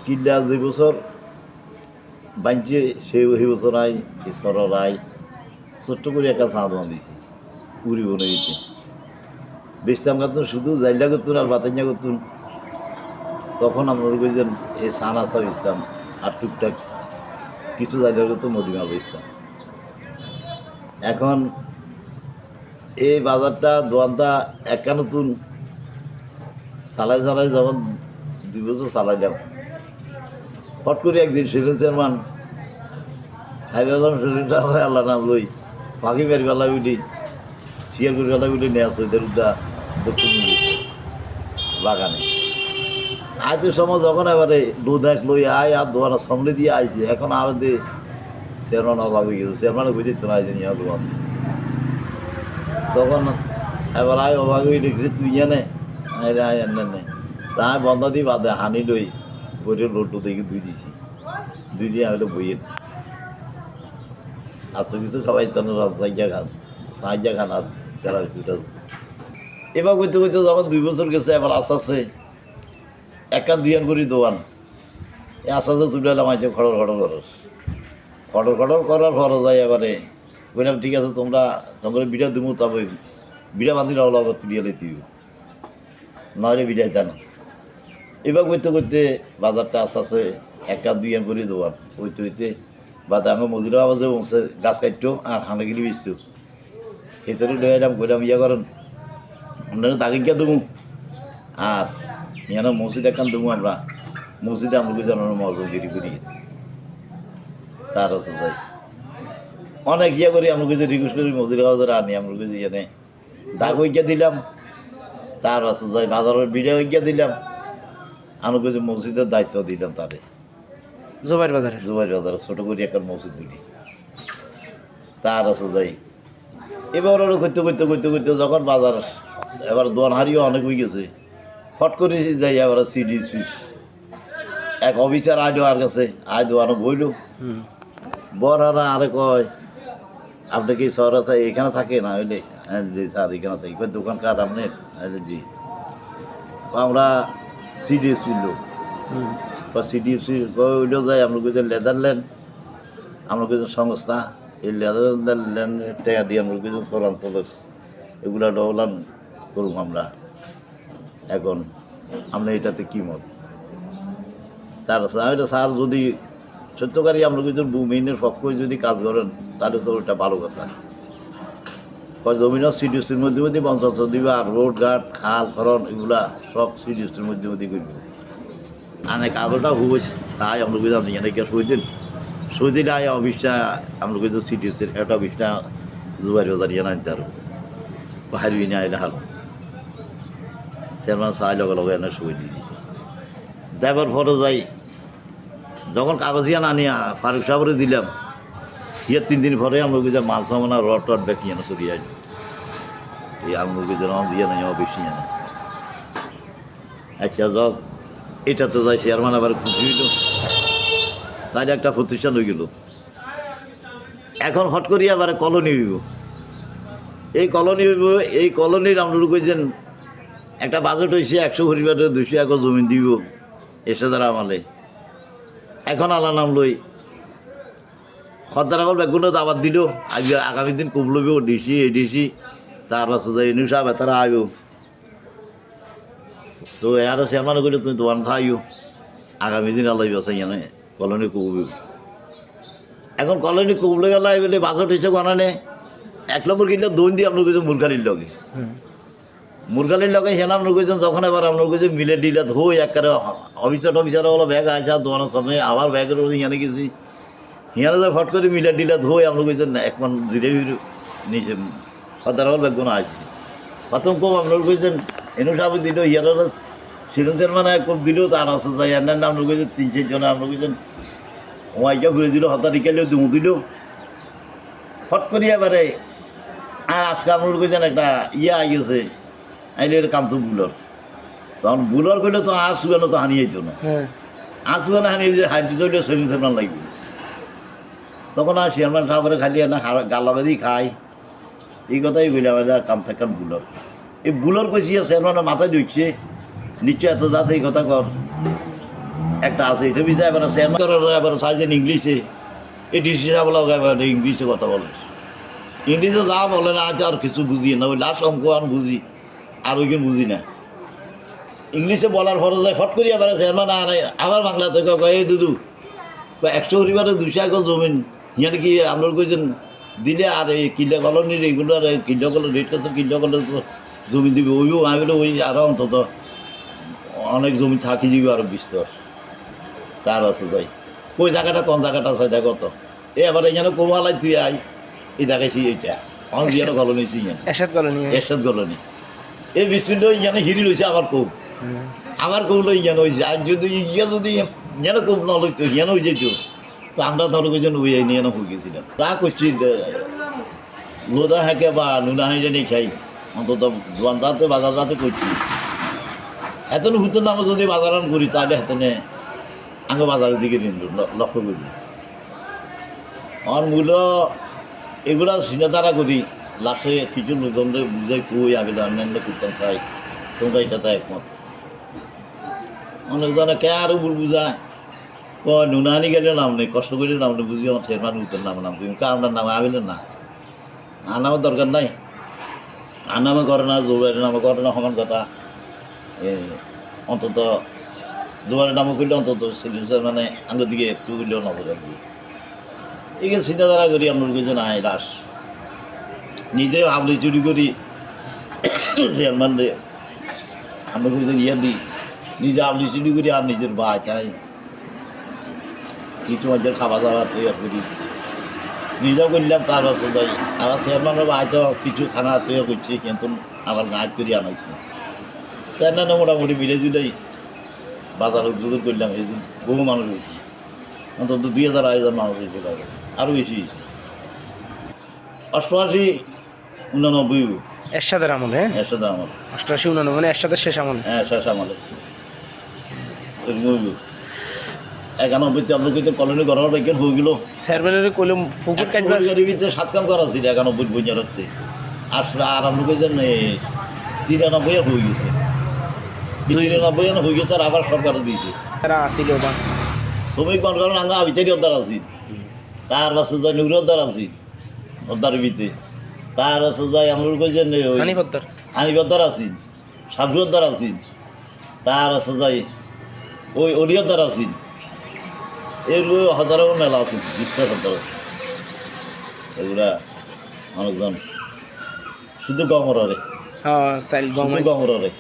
কিল্লা 2 বছর বাঞ্চে সেই বছর আই ঈশ্বরের আই ছোট্ট করে একটা ছাদ বাঁধিয়েছি উড়ি বনে দিতে বেচতাম করতুন শুধু জাইলা করতুন আর বাতাইয়া করতুন। তখন আমরা কইছেন এই সানা সব ইসলাম আর টুকটাক কিছু জায়গা করতো মদিনা বেচতাম। এখন এই বাজারটা দোয়ানটা একটা নতুন চালাই যখন 2 বছর চালাইলাম, হট করে একদিন সেদিন চেয়ারম্যান হাইলাম শরীরটা আল্লাহ নাম লই ফাঁকি বের গলা উঠি শিয়ার করে গলা উঠে নিয়ে আসো এদের উদ্যা দক্ষিণ বাগানে আইতে সময় যখন এবারে দুধ এক লই আয় আর দোয়ানের সামনে দিয়ে আইছে। এখন আর দে চেয়ারম্যান অভাব হয়ে গেছে, চেয়ারম্যান বুঝে তো আইছে নিয়ে দোয়ান। তখন এবার আয় অভাব হয়ে দেখছি তুই জানে আয় এনে তাই বন্ধ দিয়ে বাদে হানি লই করে লোটো দেখি দুই দিছি, দুই দিয়ে হলে বইয়ের আর তো কিছু খাওয়াইতাম সাহায্য খান আর যারা এবার করতে করতে যখন 2 বছর গেছে এবার আস্তে আস্তে একটা দুইয়ান করি দোয়ান এই আস্তে আস্তে চুলে এলাম আইছে খড়র করার ফরজ যায়। এবারে বললাম ঠিক আছে তোমরা বিড়া দিব, তবে বিড়া বান্ধি রাও লগত তুলিয়ে লেতিব নাহলে বিড়াইতা না। এবার করতে করতে বাজারটা আস্তে আস্তে একটা দুইয়ান করে দোয়ান হইতে বাদে আমার মজুরা আওয়াজে বসে গাছ কাটতো আর হাঁড়াগিরি বেচতো সেটারও লয়ে এলাম কইলাম ইয়া করেন আপনারা তাগিকা দেবো আর এখানে মসজিদ একখান দেবো আমরা মসজিদে আমরা জানানো মজগিরি করি তার আছে যাই অনেক ইয়ে করি আমরা কিছু রিকোয়েস্ট করি মসজিদ আওয়াজে আনি আমরা কিছু এনে দাগ ঐক্যা দিলাম তার আছে যাই বাজারের বিড়া ঐক্যা দিলাম আমরা কিছু মসজিদের দায়িত্ব দিলাম তারে জুবাইর বাজারে ছোট করে একটা মসজিদ দিলি তার আছে যাই। এবার ওরা করতে করতে করতে করতে যখন বাজার এবার দোয়ান হারিও অনেক হয়ে গেছে ফট করে যাই এবার সিডি সুইচ এক অফিসার আয় আর কাছে আয় দোয়ানো বইল বড়রা আরে কয় আপনি কি শহরে এখানে থাকে না হইলে জি স্যার এখানে থাকি দোকান কার আপনার জি আমরা সিডিএসপি লোক বা সিডিএসপি ওইটাও যাই আমরা কিছু নেদারল্যান্ড আমরা কিছু সংস্থা এই নেদারল্যান্ড টাকা দিয়ে আমরা কিছু চরাঞ্চলের এগুলা ডলান করুন আমরা। এখন আমরা এটাতে কী মত তার আমি স্যার যদি সত্যকারী আমরা কিছু মেইনের পক্ষ যদি কাজ করেন তাহলে তো ওটা ভালো কথা। জমিনের সিডিএসটির মধ্যে মধ্যে 50 দিবে আর রোড ঘাট খাল খরণ এগুলা সব সিডিএসটির মধ্যে মধ্যে করবো। আনে কাগজটা হুব চাই আমরা কিছু আপনি এনে সই দিন আয় অফিসটা আমরা কিছু সিডিএসটির একটা অফিসটা জুবাইর বাজার ইয়ে আনতে আরো হারিয়ে নিয়ে আইলে হাল চেয়ারম্যান চাই লগে লগে এনে সই দিয়ে দিয়েছে। দেবার পরে যাই যখন কাগজিয়া আনিয়া ফারুক সাহেবরে দিলাম ইয়ার 3 দিন পরে আমরা কিছু মাল সামানা রড টড বেঁকি এনে চলে আই এই আমরা কিছু রং দিয়ে নেই বেশি এনে আচ্ছা যাক এটাতে যাই চেয়ারম্যান আবার খুশি হইল তাই একটা প্রতিষ্ঠান হয়ে গেল। এখন হট করি আবার কলোনি হইব এই কলোনির আমরা কইছেন একটা বাজেট হয়েছে 100 পরিবারের 200 একর জমি দিব এসে দ্বারা আমালে। এখন আল্লাহ নাম লই খদ্দার বেগুন দাবাত দিল আজকে আগামী দিন খুব লইব ডিসি এডিসি তার আছে যে এনু সাহেব তারা আয়ো তো এর চেয়ারম্যান কইলে তুমি দোকান খাইও আগামী দিন আল্লাহ বাসাই জানে কলোনি কবুব। এখন কলোনি কবলে গেল বলে বাজেট হয়েছে বানানে 1 নম্বর কিনলে দোন দিয়ে আমরা কিছু মুরগালির হেন আমরা কইছেন যখন এবার আমরা কইছি মিলে ডিলে ধুই একবারে অফিসার হলো ব্যাগ আছে দোকানের সামনে আবার ব্যাগের হিয়ানে গেছি হিয়ানে যে ফট করে মিলে ডিলে ধুই আমরা কইছেন না 1 মান ধীরে নিচে খদ্দার হল ব্যাগ কোনো আসছে প্রথম কম আপনার কইছেন এনু সাহেব দিল ইয়ার সিলেন্সের মানে খুব দিল তার আছে যাই এনার নাম আমরা কইছেন 3-4 জনে আমরা কইছেন ওয়াইকা ঘুরে দিল হতার রিকালেও দুমু দিল ফট করি এবারে আর আজকে আমরা কইছেন একটা আই গেছে আইলে এটা কাম তো বুলর তখন বুলর করলে তো আর সুগানো তো হানি যেত না আর সুগানো হানি হাইতে চলে সেলিং লাগবে তখন আর চেয়ারম্যান সাহেবের খালি না গালাবাদি খায় এই কথাই বললাম কাম থাকার বুলর এই বুলর কইছি চেয়ারম্যানের মাথায় ধরছে নিশ্চয় এত যাতে এই কথা কর একটা আছে এটা বিজয় এবার এবার সাইজেন ইংলিশে এই ডিসি সাহেব এবার ইংলিশে কথা বলে ইংলিশে যা বলে না আজ আর কিছু বুঝি না ওই লাস্ট অঙ্ক আর বুঝি আর ওইখানে বুঝি না ইংলিশে বলার পরে যায় ফট করি আবার চেয়ারম্যান আর আবার বাংলা থেকে কয় এই দুদু 100 পরিবারে 200 একর জমিন ইয়ার কি আপনার কইছেন দিলে আর এই কিল্লা কলোনির এইগুলো আর কিল্লা কলো রেট কাছে কিল্লা কলো জমি দিবে ওইও আমি বলে ওই আরও অন্তত অনেক জমি থাকি দিবে আরও বিস্তর তার আছে যাই ওই জায়গাটা কোন জায়গাটা আছে দেখো তো এবার এখানে কোমালাই তুই আই এই দেখাইছি এইটা আমার বিয়ানো কলোনি এরশাদ কলোনি এই বিস্তীর্ণ ইয়ানে হিরি লইছে আবার কৌ আমার কৌ লই ইয়ান হয়েছে আর যদি ইয়া যদি যেন কৌ ন লইতো ইয়ান হয়ে যেত তো আমরা ধরো কইজন ওই নিয়ে হয়ে গেছিলাম তা করছি লোদা হাঁকে বা নুনা হাঁকে নেই খাই অন্তত জোয়ান যাতে বাজার যাতে করছি এতন হুতের নামে যদি বাজারান করি তাহলে হেতনে আগে বাজারের দিকে লক্ষ্য করি আমার মূল্য এগুলা সিনেতারা করি লাস্টে কিছু লোকজনদের বুঝাই কই আগে অন্যান্য করতাম চাই তোমরা এটাতে একমত অনেকজনে কে আরও বুঝায় নুনানি গেলে নাম নেই কষ্ট করে নাম নেই বুঝি আমার চেয়ারম্যান উত্তর নাম তুমি আপনার নামে আবিলেন না আর নামের দরকার নাই আর নামে করে না জোবাইয়ের নামে করে না সমান কথা অন্তত জোবাইয়ের নামে করলে অন্তত মানে আঙ্গুর দিকে একটু করলেও নজর রাখবি এখানে চিন্তাধারা করি আপনার কিছু নাই লাশ নিজে হাবলি চুরি করি চেয়ারম্যান রে আমরা কিছু ইয়ে দিই নিজে হাবলি চুরি করি আর নিজের ভাই তাই কিছু মধ্যে খাওয়া দাওয়া তৈরি করি নিজেও করলাম তার বাসে যাই আবার চেয়ারম্যানের ভাই তো কিছু খানা তৈরি করছি কিন্তু আবার গাছ করি আনাইছি তাই না মোটামুটি মিলে জুলেই বাজার উদ্বোধন করলাম এই বহু মানুষ হয়েছি অন্তত 2000 আড়াই মানুষ হয়েছে লাগে আরও বেশি হয়েছে 88 89 এরশাদের আমলে এরশাদের আমল 88 89 মানে এরশাদের শেষ আমল হ্যাঁ শেষ আমলে এরকম 91 আমরা কিন্তু কলোনি করার বাইকেন হয়ে গেল চেয়ারম্যানের কইলাম পুকুর কাটবার গাড়ির ভিতরে 7 কাম করা ছিল 91 বইজারতে আর আমরা কইছেন 93 হয়ে গেছে 93 হয়ে গেছে আর আবার সরকার দিয়েছে তারা আসিল বা শ্রমিক মানুষ আঙ্গা ভিতরে অর্দার আছি তার বাসে যাই নুর অর্দার আছি অর্দারের ভিতরে তার আছে যাই আমরা কইছেন হানিপদ্দার আছি সাবজু অর্দার আছি তার আছে যাই ওই অলিয়দ্দার আছি এর হাজারো মেলা আছে 20টা হাজার এগুলা মানুষজন শুধু গমরে হ্যাঁ সাইল গম গমরে